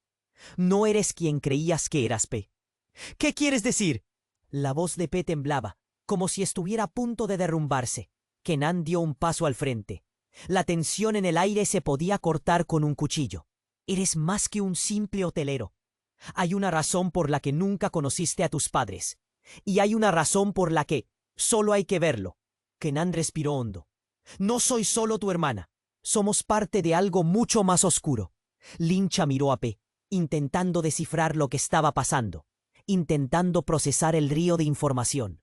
«No eres quien creías que eras, P». «¿Qué quieres decir?». La voz de P temblaba, como si estuviera a punto de derrumbarse. Kenan dio un paso al frente. La tensión en el aire se podía cortar con un cuchillo. «Eres más que un simple hotelero. Hay una razón por la que nunca conociste a tus padres. Y hay una razón por la que solo hay que verlo». Kenan respiró hondo. «No soy solo tu hermana. Somos parte de algo mucho más oscuro». Lincha miró a P, intentando descifrar lo que estaba pasando, intentando procesar el río de información.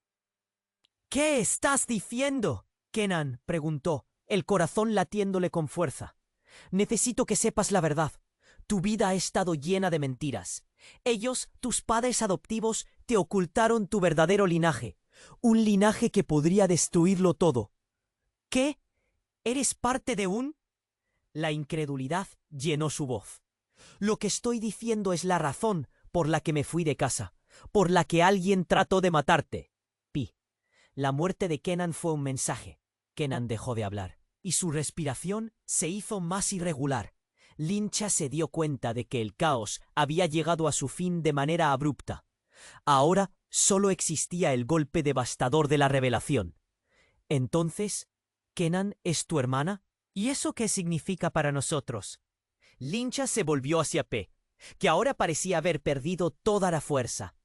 «¿Qué estás diciendo?», Kenan preguntó, el corazón latiéndole con fuerza. «Necesito que sepas la verdad. Tu vida ha estado llena de mentiras, Ellos, tus padres adoptivos, te ocultaron tu verdadero linaje, un linaje que podría destruirlo todo. ¿Qué? ¿Eres parte de un...? La incredulidad llenó su voz. Lo que estoy diciendo es la razón por la que me fui de casa, por la que alguien trató de matarte. Pi. La muerte de Kenan fue un mensaje. Kenan dejó de hablar, y su respiración se hizo más irregular. Lincha se dio cuenta de que el caos había llegado a su fin de manera abrupta. Ahora solo existía el golpe devastador de la revelación. Entonces, ¿Kenan es tu hermana? ¿Y eso qué significa para nosotros? Lincha se volvió hacia P, que ahora parecía haber perdido toda la fuerza.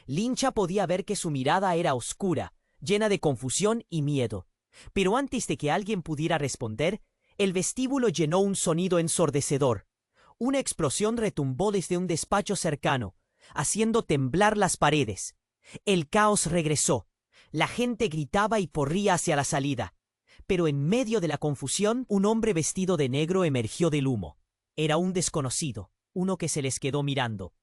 Lincha podía ver que su mirada era oscura, llena de confusión y miedo. Pero antes de que alguien pudiera responder, el vestíbulo llenó un sonido ensordecedor. Una explosión retumbó desde un despacho cercano, haciendo temblar las paredes. El caos regresó. La gente gritaba y corría hacia la salida. Pero en medio de la confusión, un hombre vestido de negro emergió del humo. Era un desconocido, uno que se les quedó mirando.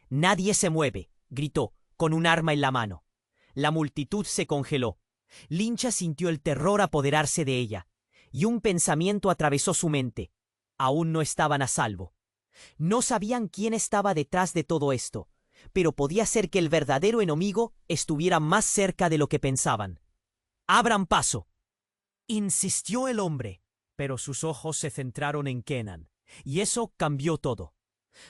«Nadie se mueve», gritó, con un arma en la mano. La multitud se congeló. Lincha sintió el terror apoderarse de ella, y un pensamiento atravesó su mente. Aún no estaban a salvo. No sabían quién estaba detrás de todo esto, pero podía ser que el verdadero enemigo estuviera más cerca de lo que pensaban. «¡Abran paso!», insistió el hombre, pero sus ojos se centraron en Kenan, y eso cambió todo.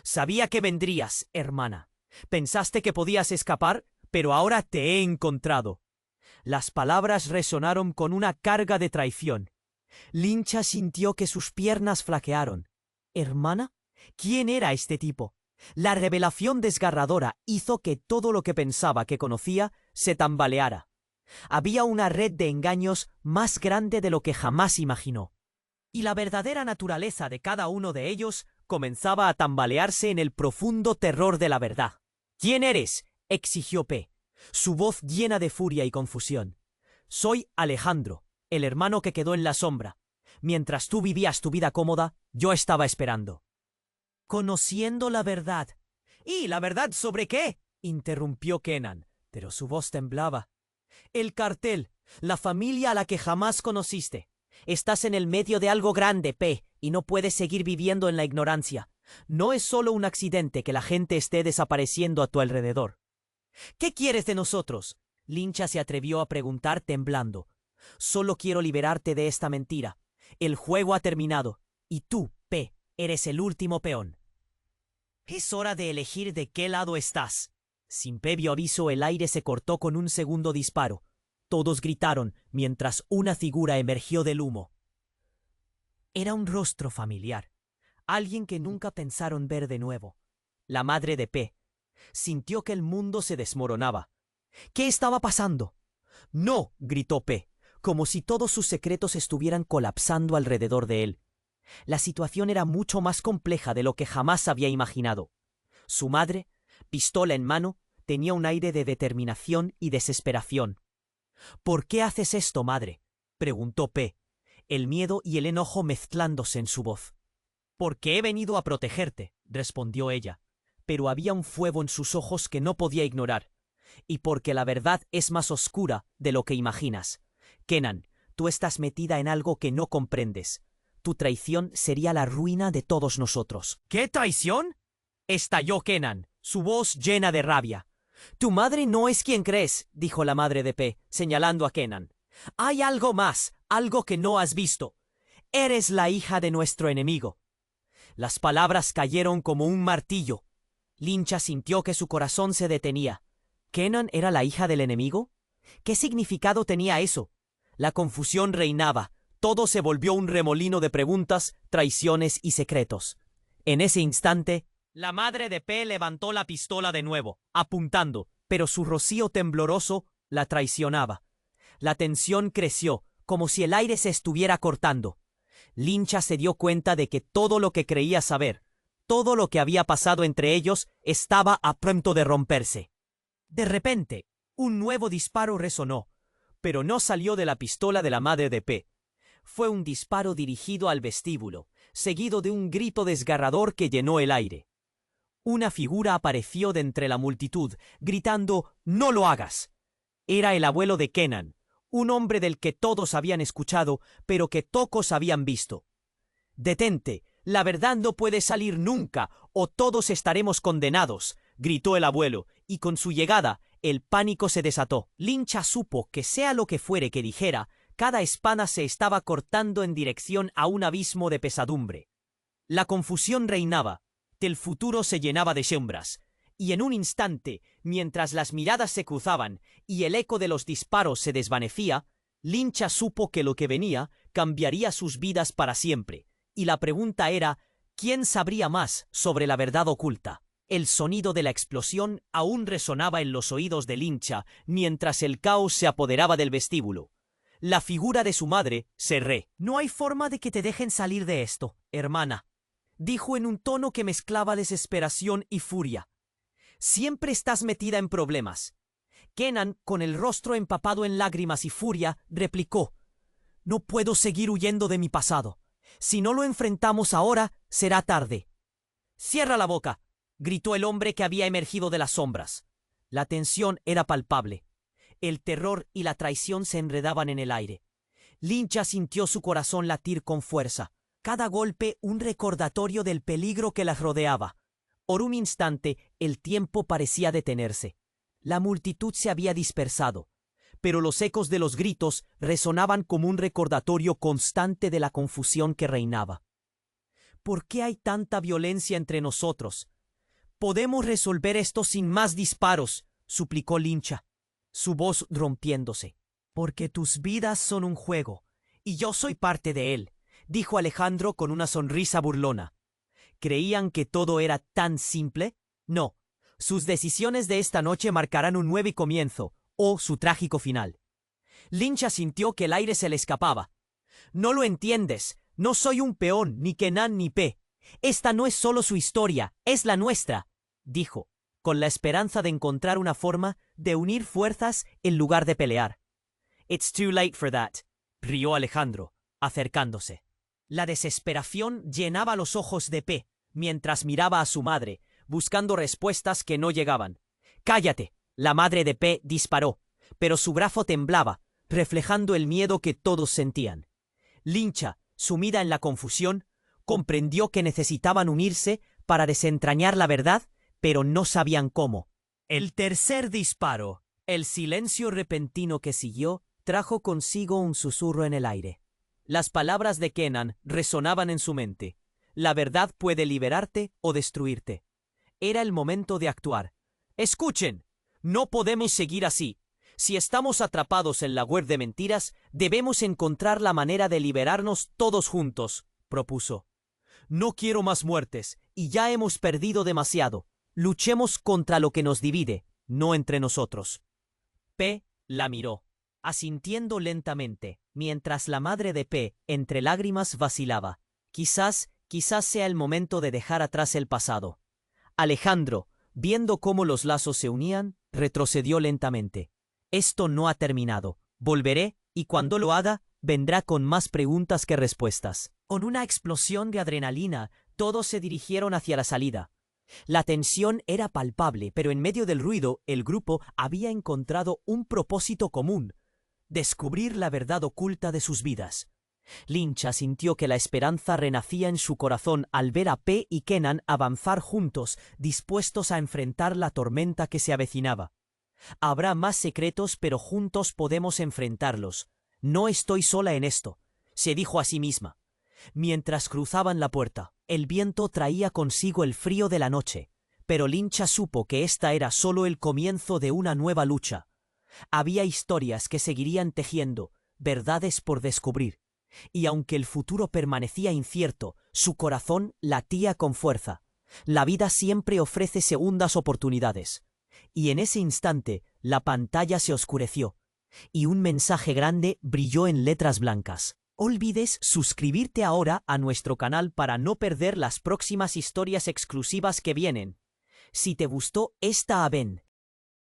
«Sabía que vendrías, hermana. Pensaste que podías escapar, pero ahora te he encontrado». Las palabras resonaron con una carga de traición. Lincha sintió que sus piernas flaquearon. ¿Hermana? ¿Quién era este tipo? La revelación desgarradora hizo que todo lo que pensaba que conocía se tambaleara. Había una red de engaños más grande de lo que jamás imaginó. Y la verdadera naturaleza de cada uno de ellos comenzaba a tambalearse en el profundo terror de la verdad. «¿Quién eres?», exigió P, su voz llena de furia y confusión. «Soy Alejandro, el hermano que quedó en la sombra. Mientras tú vivías tu vida cómoda, yo estaba esperando». «Conociendo la verdad». «¿Y la verdad sobre qué?», interrumpió Kenan, pero su voz temblaba. «El cartel, la familia a la que jamás conociste. Estás en el medio de algo grande, P, y no puedes seguir viviendo en la ignorancia. No es solo un accidente que la gente esté desapareciendo a tu alrededor». «¿Qué quieres de nosotros?», Lincha se atrevió a preguntar temblando. «Solo quiero liberarte de esta mentira. El juego ha terminado, y tú, P, eres el último peón. Es hora de elegir de qué lado estás». Sin previo aviso, el aire se cortó con un segundo disparo. Todos gritaron mientras una figura emergió del humo. Era un rostro familiar, alguien que nunca pensaron ver de nuevo. La madre de P. Sintió que el mundo se desmoronaba. ¿Qué estaba pasando? «¡No!», gritó P, como si todos sus secretos estuvieran colapsando alrededor de él. La situación era mucho más compleja de lo que jamás había imaginado. Su madre, pistola en mano, tenía un aire de determinación y desesperación. «¿Por qué haces esto, madre?», preguntó P, el miedo y el enojo mezclándose en su voz. «Porque he venido a protegerte», respondió ella, pero había un fuego en sus ojos que no podía ignorar. «Y porque la verdad es más oscura de lo que imaginas. Kenan, tú estás metida en algo que no comprendes. Tu traición sería la ruina de todos nosotros». «¿Qué traición?», estalló Kenan, su voz llena de rabia. «Tu madre no es quien crees», dijo la madre de P, señalando a Kenan. «Hay algo más, algo que no has visto. Eres la hija de nuestro enemigo». Las palabras cayeron como un martillo. Lincha sintió que su corazón se detenía. ¿Kenan era la hija del enemigo? ¿Qué significado tenía eso? La confusión reinaba. Todo se volvió un remolino de preguntas, traiciones y secretos. En ese instante, la madre de P levantó la pistola de nuevo, apuntando, pero su rocío tembloroso la traicionaba. La tensión creció, como si el aire se estuviera cortando. Lincha se dio cuenta de que todo lo que creía saber, todo lo que había pasado entre ellos, estaba a punto de romperse. De repente, un nuevo disparo resonó, pero no salió de la pistola de la madre de P. Fue un disparo dirigido al vestíbulo, seguido de un grito desgarrador que llenó el aire. Una figura apareció de entre la multitud, gritando «¡No lo hagas!». Era el abuelo de Kenan, un hombre del que todos habían escuchado, pero que pocos habían visto. «¡Detente! La verdad no puede salir nunca, o todos estaremos condenados», gritó el abuelo, y con su llegada, el pánico se desató. Lincha supo que sea lo que fuere que dijera, cada espada se estaba cortando en dirección a un abismo de pesadumbre. La confusión reinaba, el futuro se llenaba de sombras, y en un instante, mientras las miradas se cruzaban y el eco de los disparos se desvanecía, Lincha supo que lo que venía cambiaría sus vidas para siempre, y la pregunta era, ¿quién sabría más sobre la verdad oculta? El sonido de la explosión aún resonaba en los oídos de Lincha mientras el caos se apoderaba del vestíbulo. La figura de su madre se re. «No hay forma de que te dejen salir de esto, hermana», dijo en un tono que mezclaba desesperación y furia. «Siempre estás metida en problemas». Kenan, con el rostro empapado en lágrimas y furia, replicó: «No puedo seguir huyendo de mi pasado. Si no lo enfrentamos ahora, será tarde». «Cierra la boca», gritó el hombre que había emergido de las sombras. La tensión era palpable. El terror y la traición se enredaban en el aire. Lincha sintió su corazón latir con fuerza. Cada golpe un recordatorio del peligro que las rodeaba. Por un instante el tiempo parecía detenerse. La multitud se había dispersado, pero los ecos de los gritos resonaban como un recordatorio constante de la confusión que reinaba. «¿Por qué hay tanta violencia entre nosotros? Podemos resolver esto sin más disparos», suplicó Lincha, su voz rompiéndose. «Porque tus vidas son un juego, y yo soy parte de él», dijo Alejandro con una sonrisa burlona. ¿Creían que todo era tan simple? No. Sus decisiones de esta noche marcarán un nuevo comienzo, o su trágico final. Lincha sintió que el aire se le escapaba. «No lo entiendes. No soy un peón, ni Kenan ni P. Esta no es solo su historia, es la nuestra», dijo, con la esperanza de encontrar una forma de unir fuerzas en lugar de pelear. «It's too late for that», rió Alejandro, acercándose. La desesperación llenaba los ojos de P, mientras miraba a su madre, buscando respuestas que no llegaban. «¡Cállate!», la madre de P disparó, pero su brazo temblaba, reflejando el miedo que todos sentían. Lincha, sumida en la confusión, comprendió que necesitaban unirse para desentrañar la verdad, pero no sabían cómo. El tercer disparo, el silencio repentino que siguió, trajo consigo un susurro en el aire. Las palabras de Kenan resonaban en su mente. «La verdad puede liberarte o destruirte». Era el momento de actuar. «Escuchen, no podemos seguir así. Si estamos atrapados en la web de mentiras, debemos encontrar la manera de liberarnos todos juntos», propuso. «No quiero más muertes, y ya hemos perdido demasiado. Luchemos contra lo que nos divide, no entre nosotros». P la miró, asintiendo lentamente, mientras la madre de P, entre lágrimas, vacilaba. Quizás sea el momento de dejar atrás el pasado. Alejandro, viendo cómo los lazos se unían, retrocedió lentamente. «Esto no ha terminado. Volveré, y cuando lo haga, vendrá con más preguntas que respuestas». Con una explosión de adrenalina, todos se dirigieron hacia la salida. La tensión era palpable, pero en medio del ruido, el grupo había encontrado un propósito común: descubrir la verdad oculta de sus vidas. Lincha sintió que la esperanza renacía en su corazón al ver a P y Kenan avanzar juntos, dispuestos a enfrentar la tormenta que se avecinaba. «Habrá más secretos, pero juntos podemos enfrentarlos. No estoy sola en esto», se dijo a sí misma. Mientras cruzaban la puerta, el viento traía consigo el frío de la noche, pero Lincha supo que esta era solo el comienzo de una nueva lucha. Había historias que seguirían tejiendo, verdades por descubrir, y aunque el futuro permanecía incierto, su corazón latía con fuerza. La vida siempre ofrece segundas oportunidades. Y en ese instante, la pantalla se oscureció, y un mensaje grande brilló en letras blancas. Olvides suscribirte ahora a nuestro canal para no perder las próximas historias exclusivas que vienen. Si te gustó esta aven,